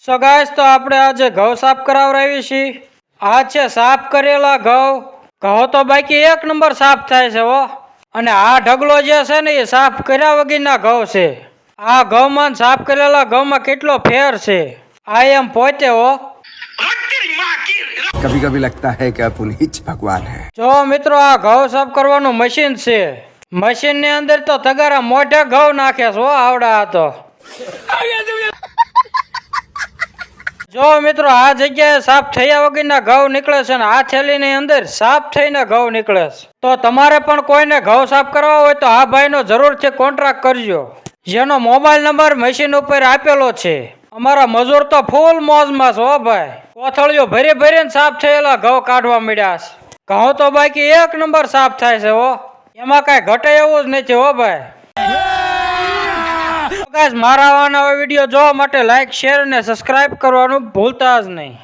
So guys તો આપણે આજે ઘઉં સાફ કરાવરાવી છીએ। આ છે સાફ કરેલા ઘઉં। ઘઉં તો બાકી એક નંબર સાફ થાય છે હો। અને આ ઢગલો જે છે ને એ સાફ કર્યા વગરના ઘઉં છે। આ ઘઉંમાં ને સાફ કરેલા ઘઉંમાં કેટલો ફેર છે આ એમ પોતે હો। कभी कभी लगता है कि पुनीत भगवान है। જો મિત્રો આ ઘઉં સાફ કરવાનું મશીન છે। મશીન ની અંદર તો તગારા મોઢે ઘઉં નાખે છે હો આવડા તો। જો મિત્રો આ જગ્યાએ સાફ થયા વગરના ઘઉં નીકળે છે ને આ થેલીની અંદર સાફ થઈને ઘઉં નીકળે છે। તો તમારે પણ કોઈને ઘઉં સાફ કરવા હોય તો આ ભાઈનો જરૂરથી કોન્ટ્રાક્ટ કરજો, જેનો મોબાઈલ નંબર મશીન ઉપર આપેલો છે। અમારા મજૂર તો ફૂલ મોજમાં છે હો ભાઈ। કોથળીઓ ભરી ભરીને સાફ થયેલા ઘઉં કાઢવા મળ્યા છે। ઘઉં તો બાકી એક નંબર સાફ થાય છે હો, એમાં કઈ ઘટે એવું જ નથી હો ભાઈ। ગાઈસ મારા આવા નવા વિડીયો જોવા માટે લાઈક શેર અને સબસ્ક્રાઇબ કરવાનું ભૂલતા જ નહીં।